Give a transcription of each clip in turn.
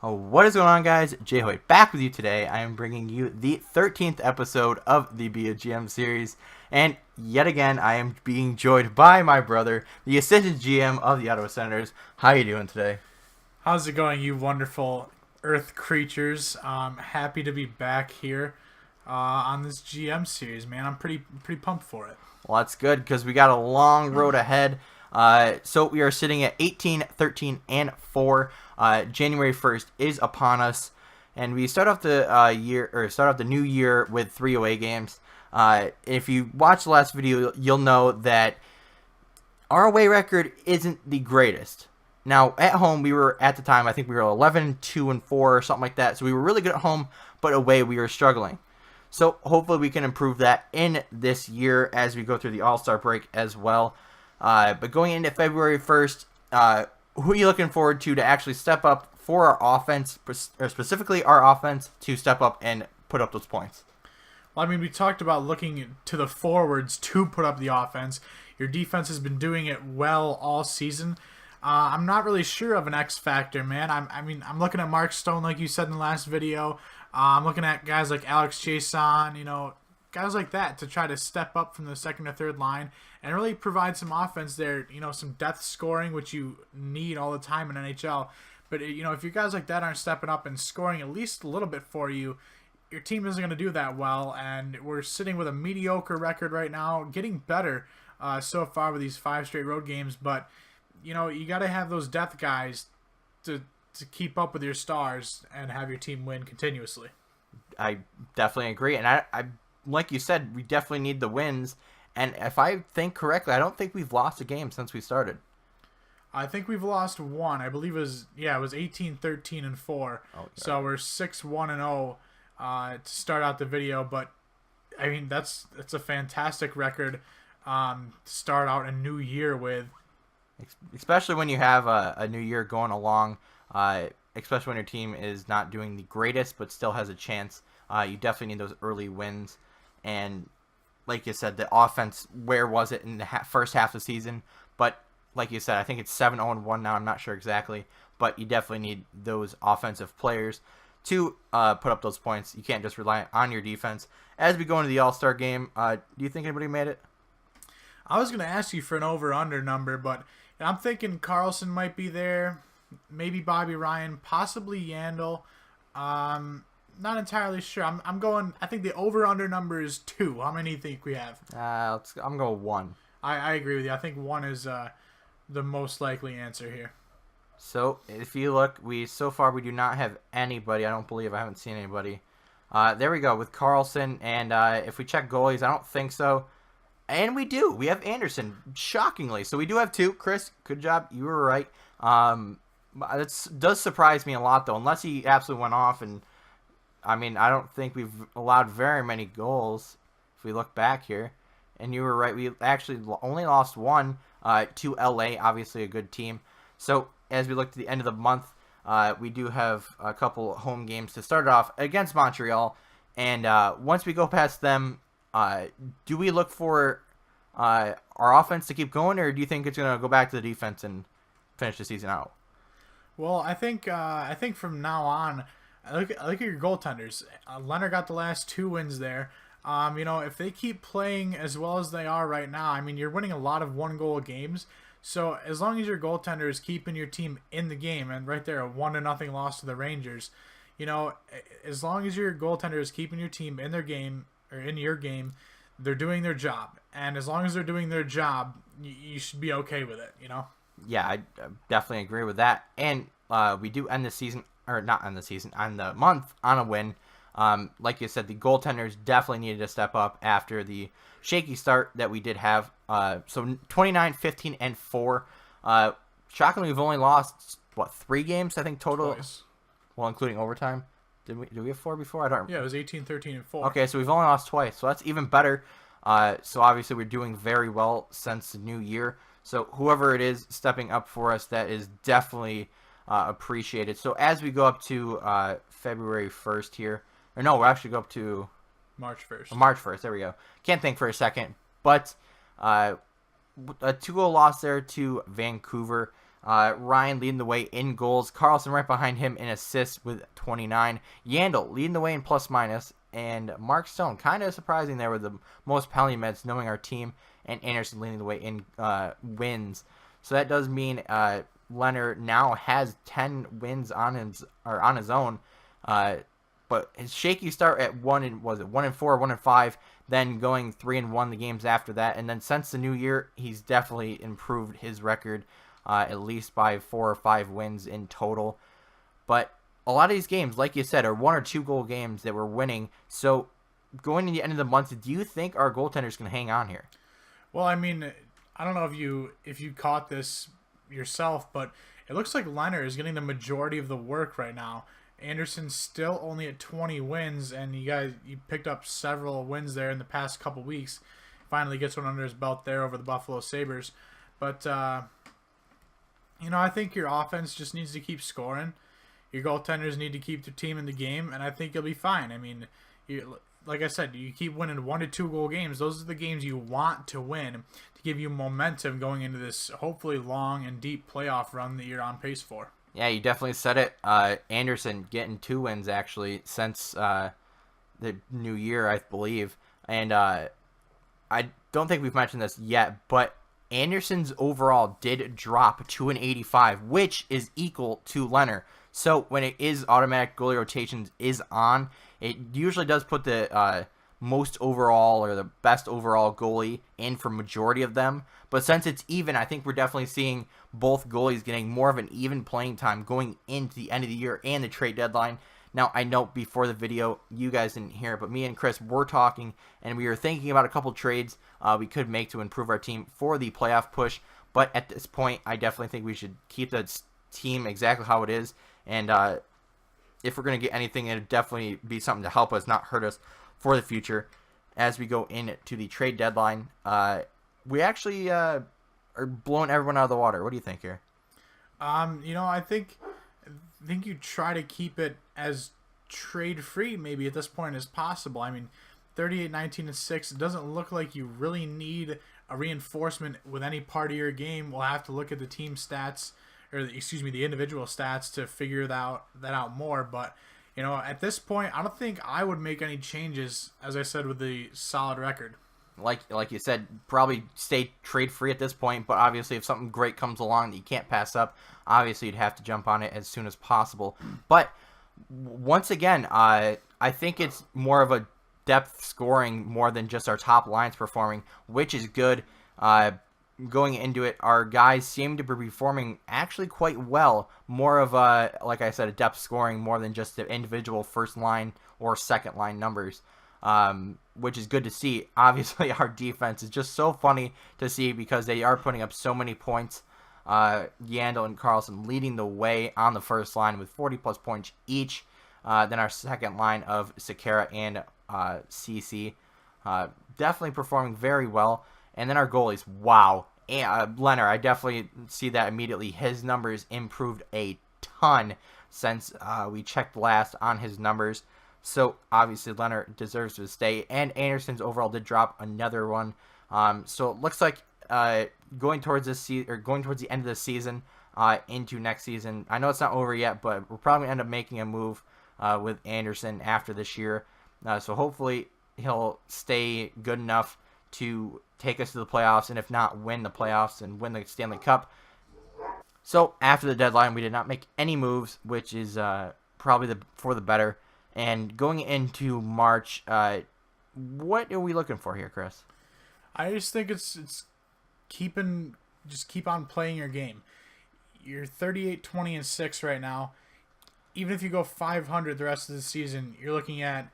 What is going on, guys? Jay Hoyt back with you today. I am bringing you the 13th episode of the Be a GM series, and yet again, I am being joined by my brother, the assistant GM of the Ottawa Senators. How are you doing today? How's it going, you wonderful Earth creatures? Happy to be back here on this GM series, man. I'm pretty pumped for it. Well, that's good because we got a long road ahead. So we are sitting at 18, 13, and 4. January 1st is upon us, and we start off the new year with 3 away games. If you watched the last video, you'll know that our away record isn't the greatest. Now, at home, we were, at the time, I think we were 11, 2, and 4, or something like that. So we were really good at home, but away we were struggling. So hopefully we can improve that in this year as we go through the All-Star break as well. But going into February 1st, who are you looking forward to actually step up for our offense, or specifically our offense, to step up and put up those points? Well, I mean, we talked about looking to the forwards to put up the offense. Your defense has been doing it well all season. I'm not really sure of an X factor, man. I'm looking at Mark Stone, like you said in the last video. I'm looking at guys like Alex Chiasson, guys like that to try to step up from the second or third line and really provide some offense there, some depth scoring, which you need all the time in NHL. But, if you guys like that aren't stepping up and scoring at least a little bit for you, your team isn't going to do that well. And we're sitting with a mediocre record right now, getting better so far with these 5 straight road games. But, you got to have those depth guys to keep up with your stars and have your team win continuously. I definitely agree. And I like you said, we definitely need the wins. And if I think correctly, I don't think we've lost a game since we started. I think we've lost one. I believe it was 18, 13, and 4. Oh, yeah. So we're 6-1-0 to start out the video. But, I mean, that's a fantastic record to start out a new year with. Especially when you have a new year going along, especially when your team is not doing the greatest but still has a chance. You definitely need those early wins. And like you said, the offense, where was it in the first half of the season? But like you said, I think it's 7-0-1 now. I'm not sure exactly. But you definitely need those offensive players to put up those points. You can't just rely on your defense. As we go into the All-Star game, do you think anybody made it? I was going to ask you for an over-under number, but I'm thinking Carlson might be there. Maybe Bobby Ryan, possibly Yandel. Not entirely sure. I'm going. I think the over/under number is 2. How many do you think we have? I'm going 1. I agree with you. I think 1 is the most likely answer here. So if you look, so far we do not have anybody. I don't believe I haven't seen anybody. There we go with Carlson, and if we check goalies, I don't think so. And we do. We have Anderson, shockingly. So we do have 2. Chris, good job. You were right. It does surprise me a lot, though, unless he absolutely went off. And, I mean, I don't think we've allowed very many goals if we look back here. And you were right. We actually only lost 1 to LA, obviously a good team. So as we look to the end of the month, we do have a couple home games to start off against Montreal. And once we go past them, do we look for our offense to keep going, or do you think it's going to go back to the defense and finish the season out? Well, I think from now on, I look at your goaltenders. Lehner got the last 2 wins there. If they keep playing as well as they are right now, I mean, you're winning a lot of 1-goal games. So as long as your goaltender is keeping your team in the game, and right there, a 1-0 loss to the Rangers, as long as your goaltender is keeping your team in their game or in your game, they're doing their job. And as long as they're doing their job, you should be okay with it. Yeah, I definitely agree with that. And we do end the season, or not end the season, on the month on a win. Like you said, the goaltenders definitely needed to step up after the shaky start that we did have. So 29, 15, and 4. Shockingly, we've only lost, 3 games, I think, total? Twice. Well, including overtime. Did we have 4 before? I don't remember. Yeah, it was 18, 13, and 4. Okay, so we've only lost twice. So that's even better. So obviously we're doing very well since the new year. So whoever it is stepping up for us, that is definitely appreciated. So as we go up to February 1st here, or no, we'll actually go up to March 1st. March 1st, there we go. Can't think for a second. But a 2-0 loss there to Vancouver. Ryan leading the way in goals. Carlson right behind him in assists with 29. Yandel leading the way in plus minus. And Mark Stone, kind of surprising there with the most penalty minutes, knowing our team. And Anderson leading the way in wins. So that does mean Lehner now has 10 wins on his own. But his shaky start at 1-4, 1-5, then going 3-1 the games after that, and then since the new year, he's definitely improved his record, at least by 4 or 5 wins in total. But a lot of these games, like you said, are 1 or 2 goal games that we're winning. So going to the end of the month, do you think our goaltenders can hang on here? Well, I mean, I don't know if you caught this yourself, but it looks like Lehner is getting the majority of the work right now. Anderson's still only at 20 wins, and you picked up several wins there in the past couple weeks. Finally gets one under his belt there over the Buffalo Sabres. But, I think your offense just needs to keep scoring. Your goaltenders need to keep their team in the game, and I think you'll be fine. I mean, like I said, you keep winning 1 to 2 goal games. Those are the games you want to win to give you momentum going into this hopefully long and deep playoff run that you're on pace for. Yeah, you definitely said it. Anderson getting 2 wins, actually, since the new year, I believe. And I don't think we've mentioned this yet, but Anderson's overall did drop to an 85, which is equal to Lehner. So when it is automatic goalie rotations is on, it usually does put the most overall or the best overall goalie in for majority of them. But since it's even, I think we're definitely seeing both goalies getting more of an even playing time going into the end of the year and the trade deadline. Now, I know before the video, you guys didn't hear it, but me and Chris were talking, and we were thinking about a couple trades we could make to improve our team for the playoff push. But at this point, I definitely think we should keep the team exactly how it is. And if we're going to get anything, it would definitely be something to help us, not hurt us for the future as we go into the trade deadline. We actually are blowing everyone out of the water. What do you think here? I think you try to keep it as trade free maybe at this point as possible. I mean, 38, 19, and 6. It doesn't look like you really need a reinforcement with any part of your game. We'll have to look at the team stats, or the individual stats to figure that out more. But at this point, I don't think I would make any changes. As I said, with the solid record. Like you said, probably stay trade free at this point, but obviously if something great comes along that you can't pass up, obviously you'd have to jump on it as soon as possible. But once again, I think it's more of a depth scoring more than just our top lines performing, which is good. Going into it, our guys seem to be performing actually quite well. More of a, like I said, a depth scoring more than just the individual first line or second line numbers. Which is good to see. Obviously, our defense is just so funny to see because they are putting up so many points. Yandel and Carlson leading the way on the first line with 40-plus points each. Then our second line of Sekera and CC definitely performing very well. And then our goalies, wow. And, Lehner, I definitely see that immediately. His numbers improved a ton since we checked last on his numbers. So obviously Lehner deserves to stay, and Anderson's overall did drop another one. So it looks like going towards the end of the season, into next season. I know it's not over yet, but we'll probably end up making a move with Anderson after this year. So hopefully he'll stay good enough to take us to the playoffs, and if not, win the playoffs and win the Stanley Cup. So after the deadline, we did not make any moves, which is probably for the better. And going into March, what are we looking for here, Chris? I just think it's keep on playing your game. You're 38, 20, and 6 right now. Even if you go 500 the rest of the season, you're looking at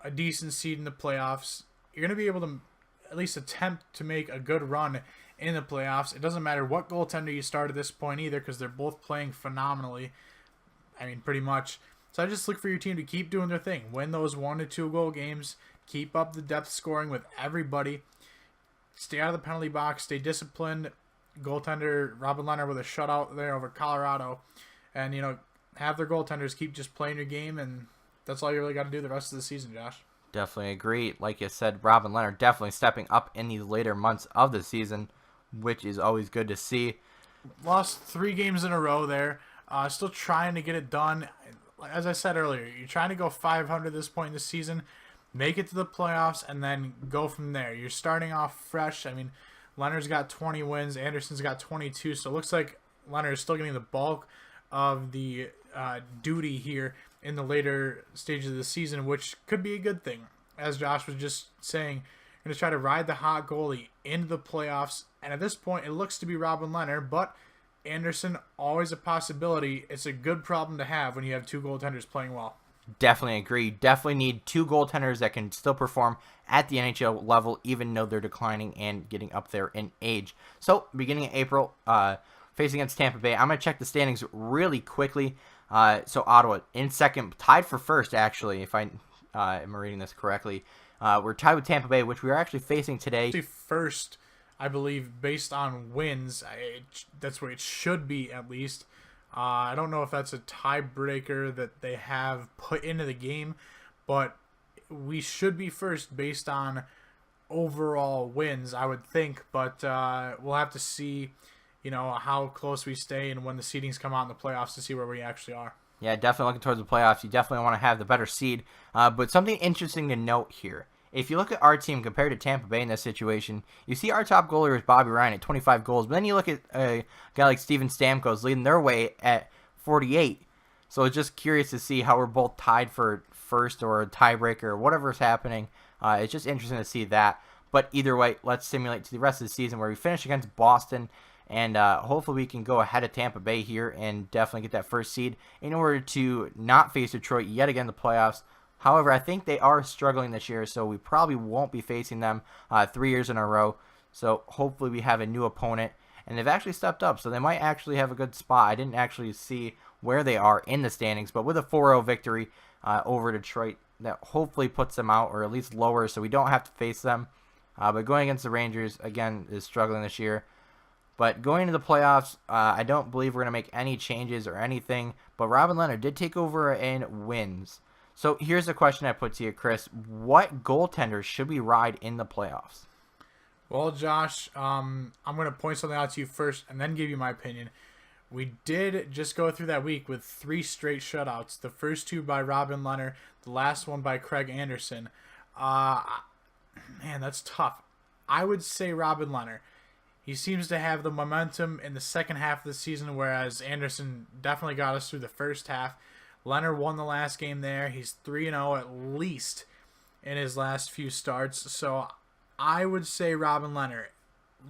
a decent seed in the playoffs. You're going to be able to at least attempt to make a good run in the playoffs. It doesn't matter what goaltender you start at this point either, because they're both playing phenomenally. I mean, pretty much. So I just look for your team to keep doing their thing. Win those 1 to 2 goal games. Keep up the depth scoring with everybody. Stay out of the penalty box. Stay disciplined. Goaltender Robin Lehner with a shutout there over Colorado. And, have their goaltenders keep just playing your game. And that's all you really got to do the rest of the season, Josh. Definitely agree. Like you said, Robin Lehner definitely stepping up in these later months of the season, which is always good to see. Lost 3 games in a row there. Still trying to get it done. As I said earlier, you're trying to go 500 at this point in the season, make it to the playoffs, and then go from there. You're starting off fresh. I mean, Leonard's got 20 wins. Anderson's got 22. So it looks like Leonard is still getting the bulk of the duty here in the later stages of the season, which could be a good thing. As Josh was just saying, you're going to try to ride the hot goalie into the playoffs. And at this point, it looks to be Robin Lehner, but Anderson, always a possibility. It's a good problem to have when you have 2 goaltenders playing well. Definitely agree. Definitely need 2 goaltenders that can still perform at the NHL level, even though they're declining and getting up there in age. So, beginning of April, facing against Tampa Bay, I'm going to check the standings really quickly. So, Ottawa in second, tied for first, actually, if I am reading this correctly. We're tied with Tampa Bay, which we are actually facing today. First, I believe, based on wins, that's where it should be at least. I don't know if that's a tiebreaker that they have put into the game, but we should be first based on overall wins, I would think. But we'll have to see, how close we stay and when the seedings come out in the playoffs to see where we actually are. Yeah, definitely looking towards the playoffs. You definitely want to have the better seed. But something interesting to note here. If you look at our team compared to Tampa Bay in this situation, you see our top goalie is Bobby Ryan at 25 goals. But then you look at a guy like Steven Stamkos leading their way at 48. So it's just curious to see how we're both tied for first or a tiebreaker or whatever's happening. It's just interesting to see that. But either way, let's simulate to the rest of the season where we finish against Boston. And hopefully we can go ahead of Tampa Bay here and definitely get that first seed in order to not face Detroit yet again in the playoffs. However, I think they are struggling this year, so we probably won't be facing them 3 years in a row. So hopefully we have a new opponent. And they've actually stepped up, so they might actually have a good spot. I didn't actually see where they are in the standings, but with a 4-0 victory over Detroit, that hopefully puts them out, or at least lower, so we don't have to face them. But going against the Rangers, again, is struggling this year. But going into the playoffs, I don't believe we're going to make any changes or anything. But Robin Lehner did take over and wins. So here's a question I put to you, Chris. What goaltenders should we ride in the playoffs? Well, Josh, I'm going to point something out to you first and then give you my opinion. We did just go through that week with 3 straight shutouts. The first 2 by Robin Lehner, the last one by Craig Anderson. Man, that's tough. I would say Robin Lehner. He seems to have the momentum in the second half of the season, whereas Anderson definitely got us through the first half. Lehner won the last game there. He's 3-0 at least in his last few starts. So I would say Robin Lehner.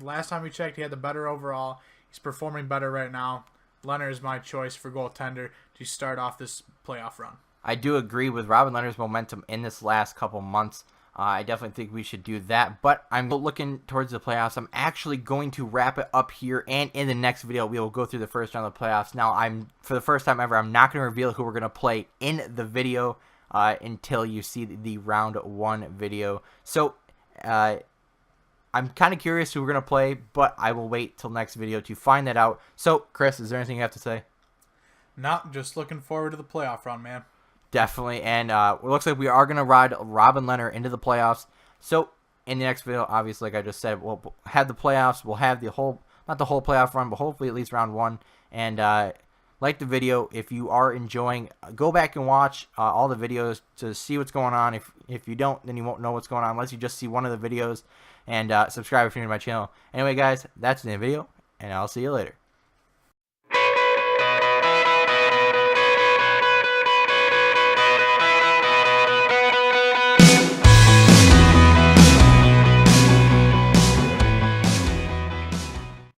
Last time we checked, he had the better overall. He's performing better right now. Lehner is my choice for goaltender to start off this playoff run. I do agree with Robin Lehner's momentum in this last couple months. I definitely think we should do that, but I'm looking towards the playoffs. I'm actually going to wrap it up here, and in the next video, we will go through the first round of the playoffs. Now, for the first time ever, I'm not going to reveal who we're going to play in the video until you see the round 1 video. So, I'm kind of curious who we're going to play, but I will wait till next video to find that out. So, Chris, is there anything you have to say? Not just looking forward to the playoff run, man. Definitely, and it looks like we are going to ride Robin Lehner into the playoffs. So, in the next video, obviously, like I just said, we'll have the playoffs. We'll have the whole, not the whole playoff run, but hopefully at least round 1. And like the video. If you are enjoying, go back and watch all the videos to see what's going on. If you don't, then you won't know what's going on unless you just see one of the videos. And subscribe if you're new to my channel. Anyway, guys, that's the video, and I'll see you later.